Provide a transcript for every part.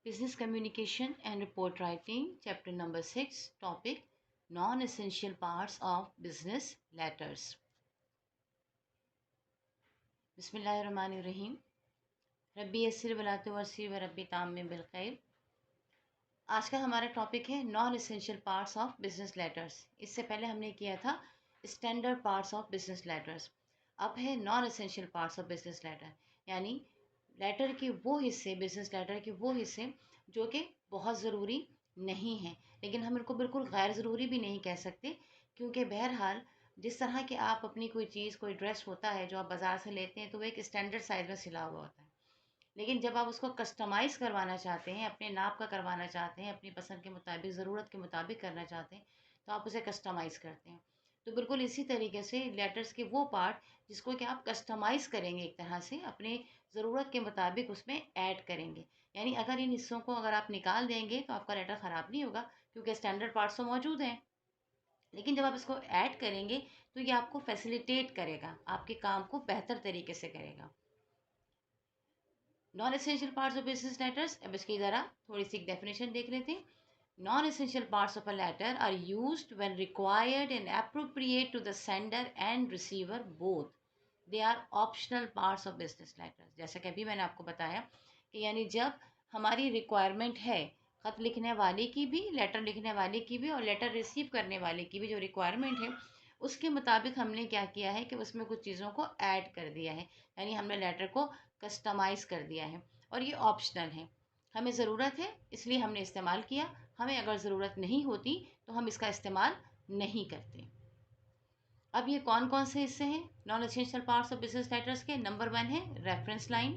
Business Communication and Report Writing, Chapter number 6, Topic Non-Essential Parts of Business Letters. बिस्मिल्लाहिर्रहमानिर्रहीम। रब्बी यस्सिर वला तुअस्सिर व रब्बी ताम्मिम bill खैर। आज का हमारा टॉपिक है non essential parts of business letters. इससे पहले हमने किया था standard parts of business letters. अब है non essential parts of business letter, यानी लेटर के वो हिस्से, बिजनेस लेटर के वो हिस्से जो कि बहुत ज़रूरी नहीं हैं, लेकिन हम इनको बिल्कुल गैर ज़रूरी भी नहीं कह सकते, क्योंकि बहरहाल जिस तरह के आप अपनी कोई चीज़, कोई ड्रेस होता है जो आप बाज़ार से लेते हैं तो वो एक स्टैंडर्ड साइज़ में सिला हुआ होता है, लेकिन जब आप उसको कस्टमाइज़ करवाना चाहते हैं, अपने नाप का करवाना चाहते हैं, अपनी पसंद के मुताबिक, ज़रूरत के मुताबिक करना चाहते हैं, तो आप उसे कस्टमाइज़ करते हैं। तो बिल्कुल इसी तरीके से लेटर्स के वो पार्ट जिसको कि आप कस्टमाइज़ करेंगे, एक तरह से अपने ज़रूरत के मुताबिक उसमें ऐड करेंगे। यानी अगर इन हिस्सों को अगर आप निकाल देंगे तो आपका लेटर ख़राब नहीं होगा, क्योंकि स्टैंडर्ड पार्ट्स तो मौजूद हैं। लेकिन जब आप इसको ऐड करेंगे तो ये आपको फैसिलिटेट करेगा, आपके काम को बेहतर तरीके से करेगा। Non essential parts of business letters, अब इसकी ज़रा थोड़ी सी डेफिनेशन देख लेते हैं। Non essential parts of a letter are used when required and appropriate to the sender and receiver both. They are optional parts of business letters. जैसा कि अभी मैंने आपको बताया कि यानी जब हमारी रिक्वायरमेंट है, ख़त लिखने वाले की भी, लेटर लिखने वाले की भी और लेटर रिसीव करने वाले की भी जो रिक्वायरमेंट है, उसके मुताबिक हमने क्या किया है कि उसमें कुछ चीज़ों को ऐड कर दिया है, यानी हमने लेटर को कस्टमाइज़ कर दिया है और ये ऑप्शनल है। हमें ज़रूरत है इसलिए हमने इस्तेमाल किया, हमें अगर ज़रूरत नहीं होती तो हम इसका इस्तेमाल नहीं करते। अब ये कौन कौन से हिस्से हैं non essential parts of business letters के? नंबर 1 है रेफरेंस लाइन,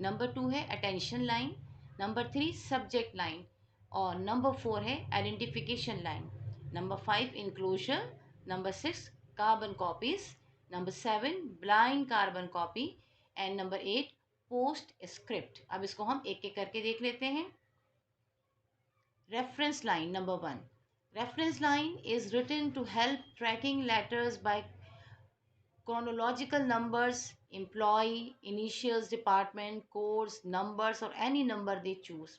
नंबर 2 है attention line, number 3 subject line और नंबर 4 है identification line, number 5 enclosure, number 6 carbon copies, number 7 blind carbon copy and number 8 post script. अब इसको हम एक एक करके देख लेते हैं। Reference line number 1। Reference line is written to help tracking letters by chronological numbers, employee, initials, department, codes, numbers, or any number they choose.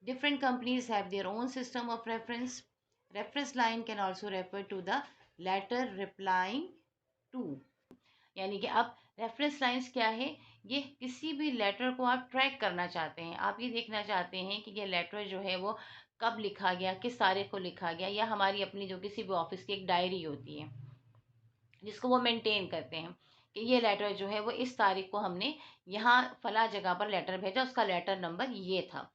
Different companies have their own system of reference. Reference line can also refer to the letter replying to. यानी कि अब reference lines क्या है? ये किसी भी letter को आप ट्रैक करना चाहते हैं, आप ये देखना चाहते हैं कि ये लेटर जो है वो कब लिखा गया, किस तारीख को लिखा गया, या हमारी अपनी जो किसी भी ऑफिस की एक डायरी होती है जिसको वो मेंटेन करते हैं कि ये लेटर जो है वो इस तारीख को हमने यहाँ फला जगह पर लेटर भेजा, उसका लेटर नंबर ये था,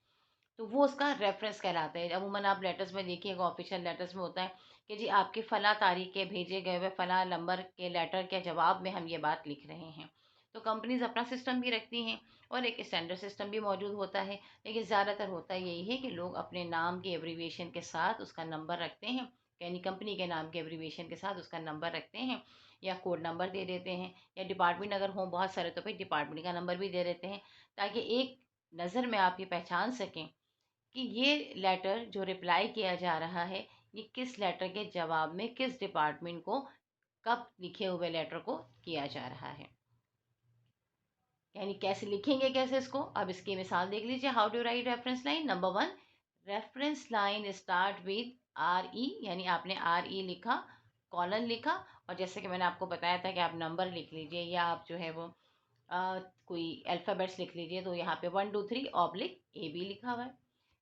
तो वो उसका रेफरेंस कहलाता है। अमूमन आप लेटर्स में देखिएगा, ऑफिशियल लेटर्स में होता है कि जी आपके फ़ला तारीख के भेजे गए हुए फ़ला नंबर के लेटर के जवाब में हम ये बात लिख रहे हैं। तो कंपनीज अपना सिस्टम भी रखती हैं और एक स्टैंडर्ड सिस्टम भी मौजूद होता है, लेकिन ज़्यादातर होता यही है कि लोग अपने नाम के एब्रीविएशन के साथ उसका नंबर रखते हैं, यानी कंपनी के नाम के एब्रीविएशन के साथ उसका नंबर रखते हैं या कोड नंबर दे देते हैं, या डिपार्टमेंट अगर हो बहुत सारे तो फिर डिपार्टमेंट का नंबर भी दे देते हैं, ताकि एक नज़र में आप ये पहचान सकें कि ये लेटर जो रिप्लाई किया जा रहा है ये किस लेटर के जवाब में किस डिपार्टमेंट को कब लिखे हुए लेटर को किया जा रहा है। यानी कैसे लिखेंगे, कैसे इसको, अब इसकी मिसाल देख लीजिए। How to write reference line? Number 1, reference line start with RE, यानी आपने RE लिखा, कॉलन लिखा, और जैसे कि मैंने आपको बताया था कि आप नंबर लिख लीजिए या आप जो है वो कोई अल्फ़ाबेट्स लिख लीजिए, तो यहाँ पे 1 2 3 ऑब्लिक AB लिखा हुआ है,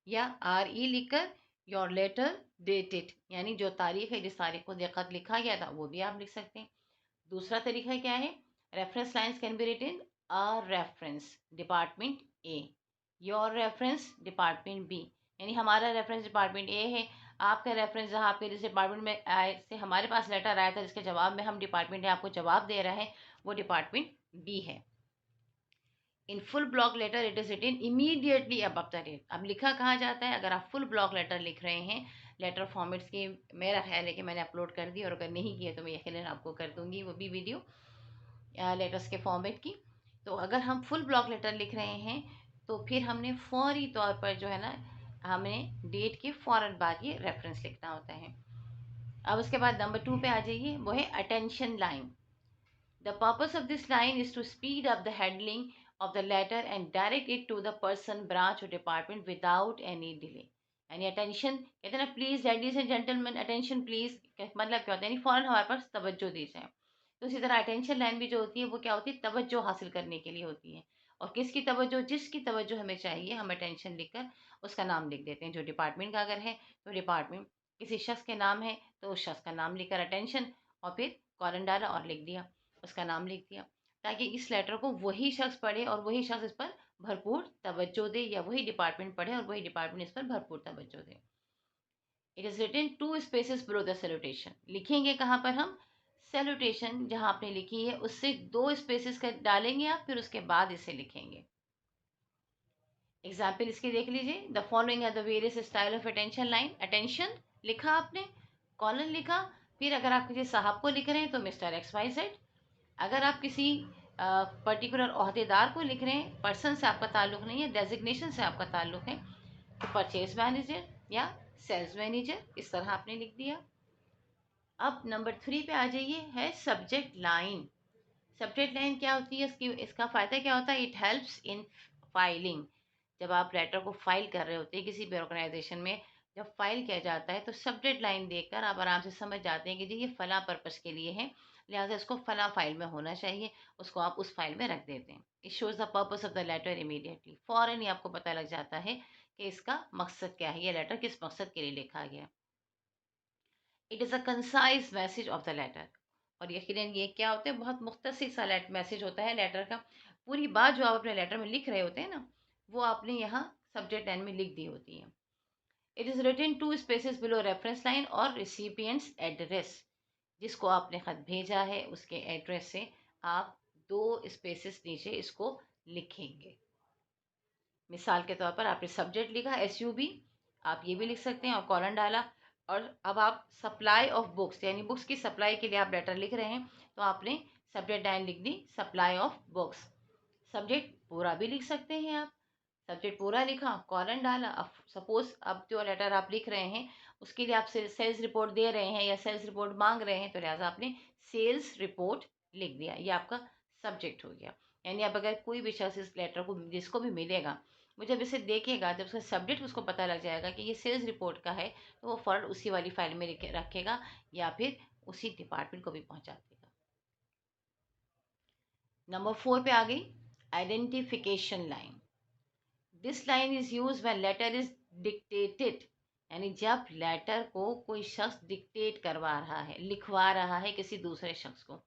या RE लिखकर योर लेटर डेटेड, यानी जो तारीख है, जिस तारीख को खत लिखा गया था वो भी आप लिख सकते हैं। दूसरा तरीका क्या है? Reference lines can be written a reference department A, your reference department B, यानी हमारा रेफरेंस डिपार्टमेंट A है, आपका रेफरेंस जहाँ आपके जिस डिपार्टमेंट में आए से हमारे पास लेटर आया था जिसके जवाब में हम डिपार्टमेंट है आपको जवाब दे रहा है, वो डिपार्टमेंट B है। In full block letter it is written immediately above the date. अब लिखा कहाँ जाता है? अगर आप फुल ब्लॉक लेटर लिख रहे हैं, लेटर फॉर्मेट्स की मेरा ख्याल है कि मैंने अपलोड कर दी, और अगर नहीं किए तो मैं यकीनन आपको कर दूंगी वो भी वीडियो लेटर्स के फॉर्मेट की। तो अगर हम फुल ब्लॉक लेटर लिख रहे हैं तो फिर हमने फौरी तौर पर जो है ना, हमें डेट के फ़ौरन बाद ये रेफरेंस लिखना होता है। अब उसके बाद नंबर 2 पे आ जाइए, वो है attention line. The purpose of this line is to speed up the handling of the letter and direct it to the person, branch or department without any delay. यानी अटेंशन कहते हैं ना, please ladies and gentleman attention please, मतलब क्या होता है, यानी फौरन हमारे पास तवज्जो दी जाए। तो इसी तरह अटेंशन लाइन भी जो होती है वो क्या होती है, तवज्जो हासिल करने के लिए होती है। और किसकी तवज्जो, जिसकी तवज्जो हमें चाहिए, हम अटेंशन लिखकर उसका नाम लिख देते हैं। जो डिपार्टमेंट का अगर है तो डिपार्टमेंट, किसी शख्स के नाम है तो उस शख्स का नाम लिखकर अटेंशन, और फिर कॉलन डाला और लिख दिया, उसका नाम लिख दिया, ताकि इस लेटर को वही शख्स पढ़े और वही शख्स इस पर भरपूर तवज्जो दे, या वही डिपार्टमेंट पढ़े और वही डिपार्टमेंट इस पर भरपूर तवज्जो दे। It is written 2 spaces below the salutation. लिखेंगे कहाँ पर हम, सैल्यूटेशन जहाँ आपने लिखी है उससे 2 स्पेसेस का डालेंगे आप, फिर उसके बाद इसे लिखेंगे। एग्जाम्पल इसके देख लीजिए, the following are the various style of attention line. Attention लिखा आपने, कॉलन लिखा, फिर अगर आप किसी साहब को लिख रहे हैं तो मिस्टर एक्स वाई जेड, अगर आप किसी पर्टिकुलर अहदेदार को लिख रहे हैं, पर्सन से आपका ताल्लुक नहीं है, डेजिग्नेशन से आपका ताल्लुक है, तो परचेज मैनेजर या सेल्स मैनेजर, इस तरह आपने लिख दिया। अब नंबर 3 पे आ जाइए, है सब्जेक्ट लाइन। सब्जेक्ट लाइन क्या होती है, इसका फ़ायदा क्या होता है, इट हेल्प्स इन फाइलिंग। जब आप लेटर को फाइल कर रहे होते हैं किसी भी ऑर्गेनाइजेशन में, जब फाइल किया जाता है तो सब्जेक्ट लाइन देखकर आप आराम से समझ जाते हैं कि जी ये फ़लाँ पर्पस के लिए है, लिहाजा इसको फ़लाँ फाइल में होना चाहिए, उसको आप उस फाइल में रख देते हैं। It shows the purpose of the letter immediately, फ़ौरन ही आपको पता लग जाता है कि इसका मकसद क्या है, ये लेटर किस मकसद के लिए लिखा गया। It is a concise message of the letter. और यकीनन ये क्या होता है, बहुत मुख्तसर सा मैसेज होता है लेटर का। पूरी बात जो आप अपने लेटर में लिख रहे होते हैं ना, वो आपने यहाँ सब्जेक्ट लाइन में लिख दी होती है। It is written 2 spaces below reference line और रिसिपिएंट्स एड्रेस। जिसको आपने ख़त भेजा है उसके एड्रेस से आप 2 स्पेसेस नीचे इसको लिखेंगे। मिसाल के तौर पर आपने सब्जेक्ट लिखा SUB, आप ये भी लिख सकते हैं और कॉलन डाला। और अब आप सप्लाई ऑफ बुक्स, यानी बुक्स की सप्लाई के लिए आप लेटर लिख रहे हैं, तो आपने सब्जेक्ट लाइन लिख दी सप्लाई ऑफ बुक्स। सब्जेक्ट पूरा भी लिख सकते हैं आप, सब्जेक्ट पूरा लिखा, कॉलन डाला। अब सपोज अब जो लेटर आप लिख रहे हैं उसके लिए आप सेल्स रिपोर्ट दे रहे हैं या सेल्स रिपोर्ट मांग रहे हैं, तो लिहाजा आपने सेल्स रिपोर्ट लिख दिया, ये आपका सब्जेक्ट हो गया। यानी अब अगर कोई भी शख्स इस लेटर को जिसको भी मिलेगा, वो जब इसे देखेगा, जब उसका सब्जेक्ट उसको पता लग जाएगा कि ये सेल्स रिपोर्ट का है, तो वो फ़ौरन उसी वाली फाइल में रखेगा या फिर उसी डिपार्टमेंट को भी पहुंचा देगा। नंबर 4 पे आ गई identification line. This line is use when letter is dictated. यानी जब लेटर को कोई शख्स डिक्टेट करवा रहा है, लिखवा रहा है किसी दूसरे शख्स को।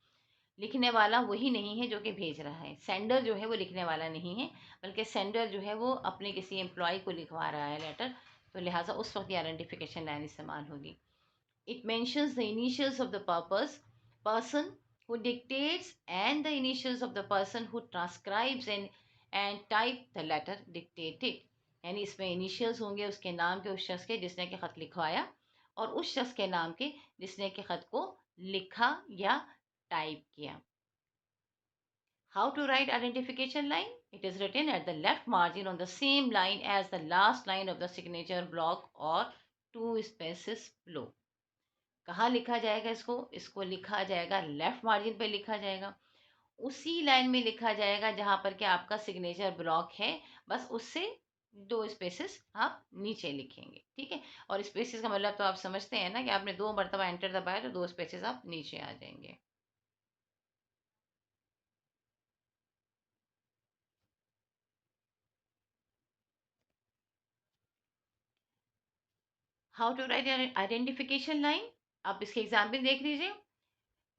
लिखने वाला वही नहीं है जो कि भेज रहा है, सेंडर जो है वो लिखने वाला नहीं है, बल्कि सेंडर जो है वो अपने किसी एम्प्लॉय को लिखवा रहा है लेटर, तो लिहाजा उस वक्त ये आइडेंटिफिकेशन लाइन इस्तेमाल होगी। It mentions the initials of the person who dictates and the initials of the person who transcribes and type the letter dictated. यानी इसमें इनिशियल्स होंगे उसके नाम के, उस शख्स के जिसने के ख़त लिखवाया, और उस शख्स के नाम के जिसने के ख़त को लिखा या टाइप किया। How to write identification line? It is written at the left margin on the same line as the last line of the signature block or 2 spaces below. कहाँ लिखा जाएगा इसको, इसको लिखा जाएगा लेफ्ट मार्जिन पे लिखा जाएगा, उसी लाइन में लिखा जाएगा जहां पर कि आपका सिग्नेचर ब्लॉक है, बस उससे 2 स्पेसेस आप नीचे लिखेंगे, ठीक है। और स्पेसेस का मतलब तो आप समझते हैं ना कि आपने 2 मरतबा एंटर दबाया तो 2 स्पेसेस आप नीचे आ जाएंगे। How to write identification line, आप इसके एग्जाम्पल देख लीजिए,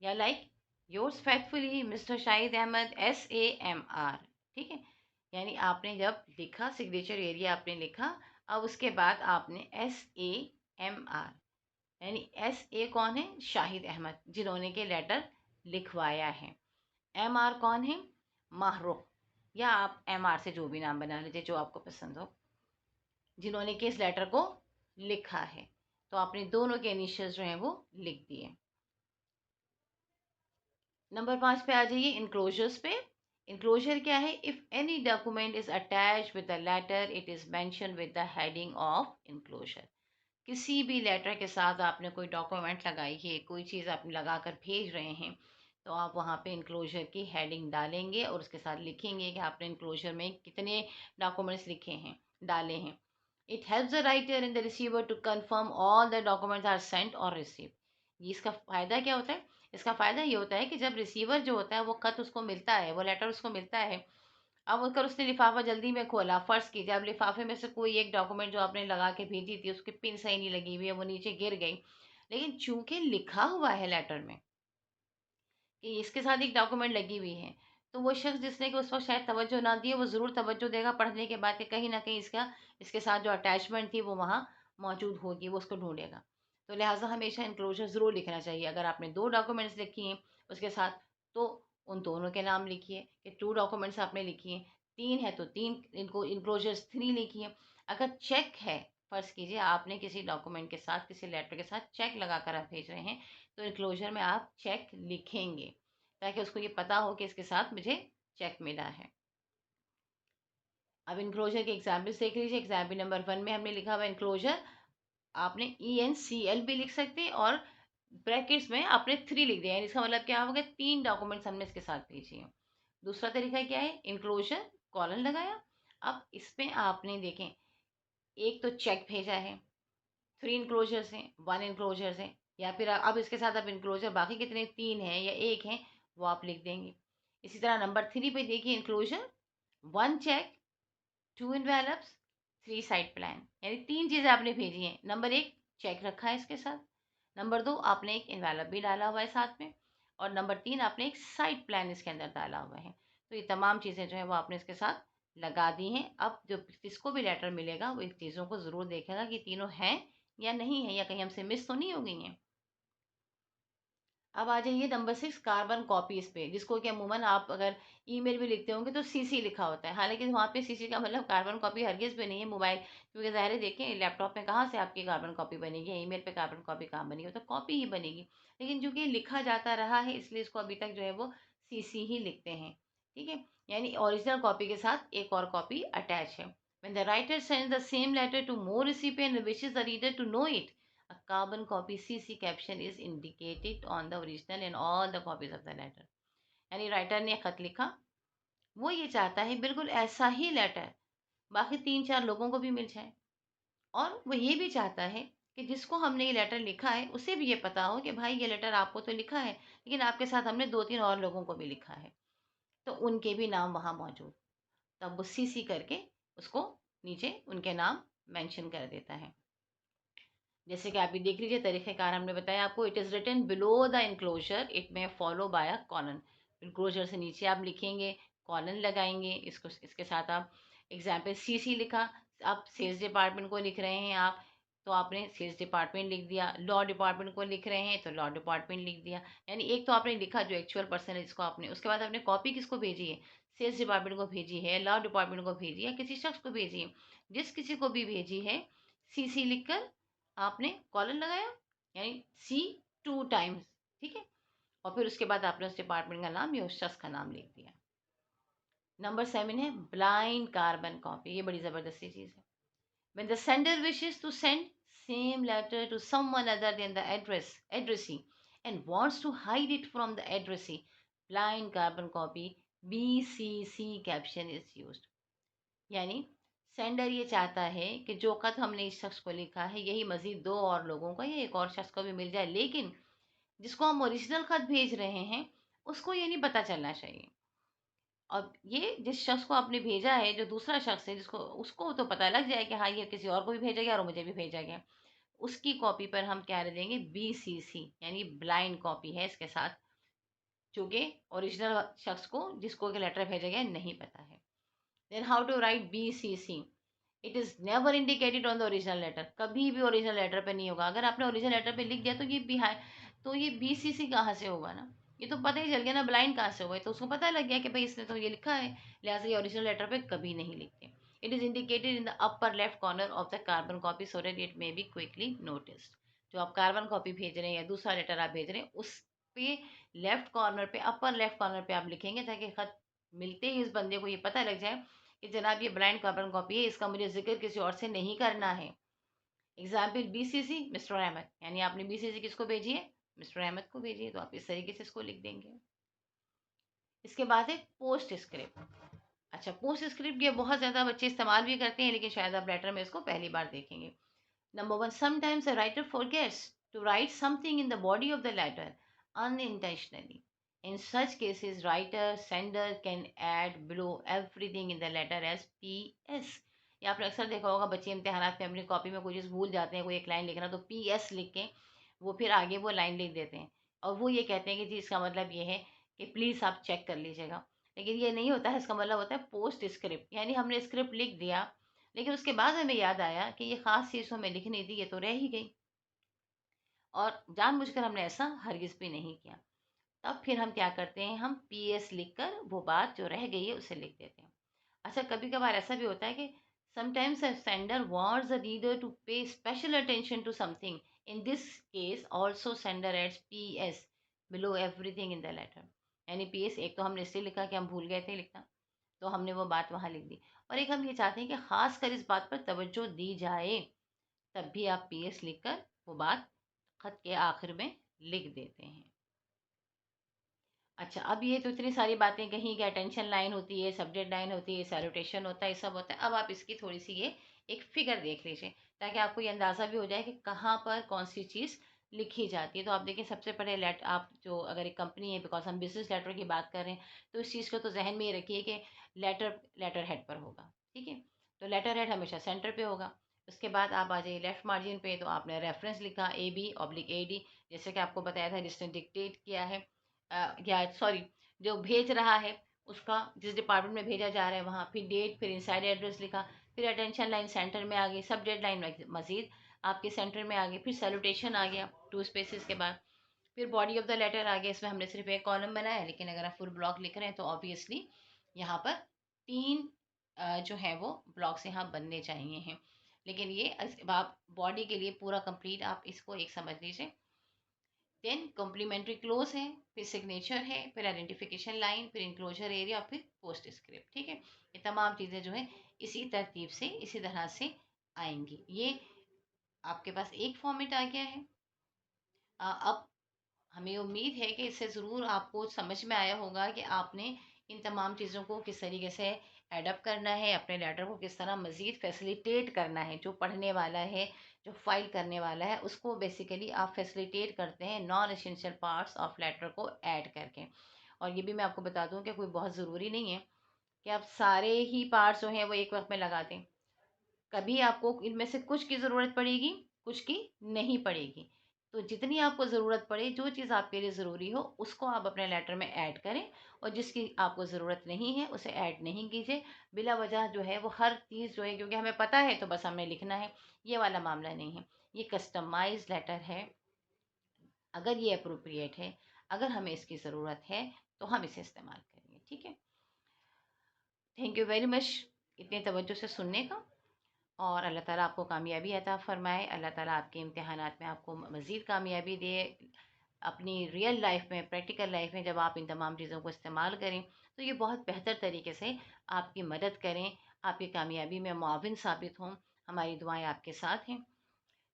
या like yours faithfully mister Shahid Ahmad SAMR, ठीक है। यानी आपने जब लिखा सिग्नेचर एरिया आपने लिखा, अब उसके बाद आपने SAMR, यानी SA कौन है, शाहिद अहमद जिन्होंने के लेटर लिखवाया है। MR कौन है, माहरुख, या आप MR से जो भी नाम बना लीजिए जो आपको पसंद हो, जिन्होंने के इस लेटर को लिखा है। तो आपने दोनों के इनिशियल्स जो हैं वो लिख दिए। नंबर 5 पे आ जाइए, इनक्लोजर्स पे। इनक्लोजर क्या है, if any document is attach with the letter it is mention with the heading of enclosure. किसी भी लेटर के साथ आपने कोई डॉक्यूमेंट लगाई है, कोई चीज़ आप लगा कर भेज रहे हैं, तो आप वहाँ पे इनक्लोजर की हेडिंग डालेंगे और उसके साथ लिखेंगे कि आपने इनक्लोजर में कितने डॉक्यूमेंट्स लिखे हैं, डाले हैं। It helps the writer and the receiver to confirm all the documents are sent और रिसीव। इसका फ़ायदा क्या होता है? इसका फ़ायदा ये होता है कि जब रिसीवर जो होता है वो खत उसको मिलता है, वो लेटर उसको मिलता है, अब अगर उसने लिफाफा जल्दी में खोला, फ़र्ज़ कीजिए अब लिफाफे में से कोई एक डॉक्यूमेंट जो आपने लगा के भेजी थी उसकी पिन सही नहीं लगी हुई है, वो नीचे गिर गई, लेकिन चूंकि लिखा हुआ है लेटर में कि इसके साथ एक डॉक्यूमेंट लगी हुई है, तो वो शख्स जिसने कि उस वक्त शायद तवज्जो ना दी है, वो ज़रूर तवज्जो देगा पढ़ने के बाद कि कहीं ना कहीं इसके साथ जो अटैचमेंट थी वो वहाँ मौजूद होगी, वो उसको ढूंढेगा। तो लिहाजा हमेशा इनक्लोजर ज़रूर लिखना चाहिए। अगर आपने 2 डॉक्यूमेंट्स लिखी हैं उसके साथ, तो उन दोनों के नाम लिखिए कि 2 डॉक्यूमेंट्स आपने लिखी हैं। 3 है तो 3 इनको इनक्लोजर्स 3 लिखिए। अगर चेक है, फ़र्ज़ कीजिए आपने किसी डॉक्यूमेंट के साथ, किसी लेटर के साथ चेक लगा कर आप भेज रहे हैं, तो इनक्लोजर में आप चेक लिखेंगे ताकि उसको ये पता हो कि इसके साथ मुझे चेक मिला है। अब इनक्लोजर के एग्जाम्पल्स देख लीजिए। एग्जाम्पल नंबर 1 में हमने लिखा हुआ इनक्लोजर, आपने ENCL भी लिख सकते हैं और ब्रैकेट्स में आपने 3 लिख दिया, यानी इसका मतलब क्या हो गया, 3 डॉक्यूमेंट्स हमने इसके साथ भेजे हैं। दूसरा तरीका क्या है, इनक्लोजर कॉलन लगाया। अब इसमें आपने देखें, एक तो चेक भेजा है, 3 इनक्लोजर्स हैं, 1 इनक्लोजर्स है, या फिर अब इसके साथ अब इनक्लोजर बाकी कितने 3 हैं या 1 हैं, वो आप लिख देंगे। इसी तरह नंबर 3 पे देखिए enclosure, 1 check, 2 envelopes, 3 site plan, यानी 3 चीज़ें आपने भेजी हैं। नंबर 1 चेक रखा है इसके साथ, नंबर 2 आपने एक एनवेलप भी डाला हुआ है साथ में, और नंबर 3 आपने एक साइड प्लान इसके अंदर डाला हुआ है। तो ये तमाम चीज़ें जो है वो आपने इसके साथ लगा दी हैं। अब जो जिसको भी लेटर मिलेगा वो इन चीज़ों को ज़रूर देखेगा कि तीनों हैं या नहीं है, या कहीं हमसे मिस तो नहीं हो गई हैं। अब आ जाइए नंबर 6, कार्बन कॉपीज़ पे, जिसको कि अमूमन आप अगर ईमेल भी लिखते होंगे तो CC लिखा होता है। हालाँकि वहाँ पे CC का मतलब कार्बन कॉपी हरगिज़ भी नहीं है मोबाइल, क्योंकि ज़ाहिर है देखें लैपटॉप में कहाँ से आपकी कार्बन कॉपी बनेगी, या ईमेल पे कार्बन कॉपी कहाँ बनेगी, वो तो कॉपी ही बनेगी। लेकिन चूँकि लिखा जाता रहा है इसलिए इसको अभी तक जो है वो CC ही लिखते हैं, ठीक है? यानी ओरिजिनल कॉपी के साथ एक और कॉपी अटैच है। When the writer sends the same letter to more recipient wishes the reader to know it, a carbon copy CC caption is indicated on the original and all the copies of the letter। यानी writer ने खत लिखा, वो ये चाहता है बिल्कुल ऐसा ही लेटर बाकी 3-4 लोगों को भी मिल जाए, और वो ये भी चाहता है कि जिसको हमने ये लेटर लिखा है उसे भी ये पता हो कि भाई ये लेटर आपको तो लिखा है, लेकिन आपके साथ हमने 2-3 और लोगों को भी लिखा है, तो उनके भी नाम वहाँ मौजूद। तब वो CC करके उसको नीचे उनके नाम मेंशन कर देता है। जैसे कि आप ये देख लीजिए तरीक़ेकार हमने बताया आपको, it is written below the enclosure, it में follow by a colon. Enclosure से नीचे आप लिखेंगे, कॉलन लगाएंगे, इसको इसके साथ आप एग्जाम्पल CC लिखा, आप सेल्स डिपार्टमेंट को लिख रहे हैं आप, तो आपने सेल्स डिपार्टमेंट लिख दिया, लॉ डिपार्टमेंट को लिख रहे हैं तो लॉ डिपार्टमेंट लिख दिया। यानी एक तो आपने लिखा जो एक्चुअल पर्सन है जिसको आपने, उसके बाद आपने कॉपी किसको भेजी है, सेल्स डिपार्टमेंट को भेजी है, लॉ डिपार्टमेंट को भेजी है, किसी शख्स को भेजी है, जिस किसी को भी भेजी है CC लिखकर आपने कॉलन लगाया, यानी C 2 टाइम्स, ठीक है? और फिर उसके बाद आपने उस डिपार्टमेंट का नाम या उस शख्स का नाम लिख दिया। नंबर 7 है ब्लाइंड कार्बन कॉपी, ये बड़ी ज़बरदस्ती चीज़ है। When the sender wishes to send same letter to someone other than the addressee and wants to hide it from the addressee, blind carbon copy BCC caption is used। यानी sender ये चाहता है कि जो खत हमने इस शख्स को लिखा है यही मज़ीद 2 और लोगों को या एक और शख्स को भी मिल जाए, लेकिन जिसको हम ओरिजिनल खत भेज रहे हैं उसको ये नहीं पता चलना चाहिए। और ये जिस शख्स को आपने भेजा है, जो दूसरा शख्स है, जिसको उसको तो पता लग जाए कि हाँ ये किसी और को भी भेजा गया और मुझे भी भेजा गया, उसकी कॉपी पर हम क्या देंगे, BCC, यानी ब्लाइंड कॉपी है इसके साथ, चूँकि ओरिजिनल शख्स को जिसको कि लेटर भेजा गया नहीं पता है। Then how to write BCC, it is never indicated on the original letter, कभी भी ओरिजिनल लेटर पे नहीं होगा। अगर आपने ओरिजिनल लेटर पे लिख दिया तो ये बिहाइंड, तो ये BCC कहाँ से होगा ना, ये तो पता ही चल गया ना ब्लाइंड कहाँ से हुआ है, तो उसको पता लग गया कि भाई इसने तो ये लिखा है, लिहाजा ये ओरिजिनल लेटर पे कभी नहीं लिखते। It is indicated in the upper left corner of the carbon copy so that it may be quickly noticed. जो आप कार्बन कॉपी भेज रहे हैं या दूसरा लेटर आप भेज रहे हैं, उस पे लेफ्ट कॉर्नर पे, अपर लेफ्ट कॉर्नर पे आप लिखेंगे ताकि खत मिलते ही उस बंदे को ये पता लग जाए कि जनाब ये ब्लाइंड कार्बन कॉपी है, इसका मुझे ज़िक्र किसी और से नहीं करना है। एग्ज़ाम्पल BCC मिस्टर अहमद, यानी आपने BCC किसको भेजी है? मिस्टर अहमद को भेजी है, तो आप इस तरीके से इसको लिख देंगे। इसके बाद है पोस्ट स्क्रिप्ट। अच्छा, पोस्ट स्क्रिप्ट ये बहुत ज़्यादा बच्चे इस्तेमाल भी करते हैं, लेकिन शायद आप लेटर में इसको पहली बार देखेंगे। Number one, sometimes a writer forgets to write something in the body of the letter unintentionally. In such cases, writer, sender can add below everything in the letter as PS. या आपने अक्सर देखा होगा बच्चे इम्तिहानात में अपनी कॉपी में कोई चीज़ भूल जाते हैं, कोई एक लाइन लिखना, तो PS लिख के वो फिर आगे वो लाइन लिख देते हैं और वो ये कहते हैं कि जी इसका मतलब ये है कि प्लीज़ आप चेक कर लीजिएगा। लेकिन ये नहीं होता है, इसका मतलब होता है पोस्ट स्क्रिप्ट, यानी हमने स्क्रिप्ट लिख दिया लेकिन उसके बाद हमें याद आया कि ये ख़ास चीज़ हमें लिखनी थी, ये तो रह ही गई और जानबूझकर हमने ऐसा हरगिज़ भी नहीं किया। तब फिर हम क्या करते हैं, हम PS लिखकर वो बात जो रह गई है उसे लिख देते हैं। अच्छा, कभी-कभार ऐसा भी होता है कि sometimes a sender wants the reader to pay special attention to something. In this case also sender adds PS below everything in the letter. यानी PS एक तो हमने इसलिए लिखा कि हम भूल गए थे लिखना, तो हमने वो बात वहाँ लिख दी। और एक हम ये चाहते हैं कि ख़ास कर इस बात पर तवज्जो दी जाए, तब भी आप PS लिखकर वो बात खत के आखिर में लिख देते हैं। अच्छा, अब ये तो इतनी सारी बातें कहीं कि अटेंशन लाइन होती है, सब्जेक्ट लाइन होती है, सैल्यूटेशन होता है, ये सब होता है। अब आप इसकी थोड़ी-सी ये एक फ़िगर देख लीजिए, ताकि आपको ये अंदाज़ा भी हो जाए कि कहाँ पर कौन-सी चीज़ लिखी जाती है। तो आप देखिए, सबसे पहले लेट आप जो अगर एक कंपनी है, बिकॉज़ हम बिज़नेस लेटर की बात कर रहे हैं, तो इस चीज़ को तो ज़हन में ये रखिए कि लेटर हेड पर होगा, ठीक है? तो लेटर हेड हमेशा सेंटर पे होगा। उसके बाद आप आ जाइए लेफ्ट मार्जिन पे, तो आपने रेफ़रेंस लिखा AB/AD, जैसे कि आपको बताया था जिसने डिक्टेट किया है, या सॉरी, जो भेज रहा है उसका, जिस डिपार्टमेंट में भेजा जा रहा है वहाँ, फिर डेट, फिर इनसाइड एड्रेस लिखा, फिर अटेंशन लाइन सेंटर में आ गई, सब्जेक्ट लाइन मजीद आपके सेंटर में आ गई, फिर सैल्यूटेशन आ गया 2 स्पेसेस के बाद, फिर बॉडी ऑफ द लेटर आ गया। इसमें हमने सिर्फ एक कॉलम बनाया है, लेकिन अगर आप फुल ब्लॉक लिख रहे हैं तो ऑब्वियसली यहाँ पर 3 जो है वो ब्लॉक्स यहाँ बनने चाहिए हैं। लेकिन ये आप बॉडी के लिए पूरा कंप्लीट आप इसको एक समझ लीजिए। देन कॉम्प्लीमेंट्री क्लोज है, फिर सिग्नेचर है, फिर आइडेंटिफिकेशन लाइन, फिर इंक्लोजर एरिया और फिर पोस्ट स्क्रिप्ट, ठीक है? ये तमाम चीज़ें जो है इसी तरतीब से, इसी तरह से आएंगी। ये आपके पास एक फॉर्मेट आ गया है। अब हमें उम्मीद है कि इससे ज़रूर आपको समझ में आया होगा कि आपने इन तमाम चीज़ों को किस तरीके से एडप्ट करना है, अपने लेटर को किस तरह मज़ीद फैसिलिटेट करना है। जो पढ़ने वाला है, जो फाइल करने वाला है, उसको बेसिकली आप फैसिलिटेट करते हैं non essential parts of letter को ऐड करके। और ये भी मैं आपको बता दूं कि कोई बहुत ज़रूरी नहीं है कि आप सारे ही पार्ट्स जो हैं वो एक वक्त में लगा दें। कभी आपको इनमें से कुछ की ज़रूरत पड़ेगी, कुछ की नहीं पड़ेगी। तो जितनी आपको ज़रूरत पड़े, जो चीज़ आपके लिए ज़रूरी हो, उसको आप अपने लेटर में ऐड करें और जिसकी आपको ज़रूरत नहीं है, उसे ऐड नहीं कीजिए। बिला वजह जो है वो हर चीज़ जो है, क्योंकि हमें पता है तो बस हमें लिखना है, ये वाला मामला नहीं है। ये कस्टमाइज़्ड लेटर है। अगर ये एप्रोप्रिएट है, अगर हमें इसकी ज़रूरत है, तो हम इसे इस्तेमाल करेंगे, ठीक है? थैंक यू वेरी मच इतने तवज्जो से सुनने का। और अल्लाह ताला आपको कामयाबी अता फ़रमाए। अल्लाह ताला आपके इम्तिहानात में आपको मज़ीद कामयाबी दे। अपनी रियल लाइफ में, प्रैक्टिकल लाइफ में जब आप इन तमाम चीज़ों को इस्तेमाल करें, तो ये बहुत बेहतर तरीके से आपकी मदद करें, आपकी कामयाबी में मुआविन साबित हों। हमारी दुआएं आपके साथ हैं।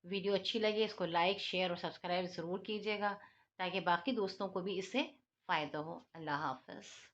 वीडियो अच्छी लगे इसको लाइक, शेयर और सब्सक्राइब ज़रूर कीजिएगा, ताकि बाकी दोस्तों को भी इससे फ़ायदा हो। अल्लाह हाफ़िज़।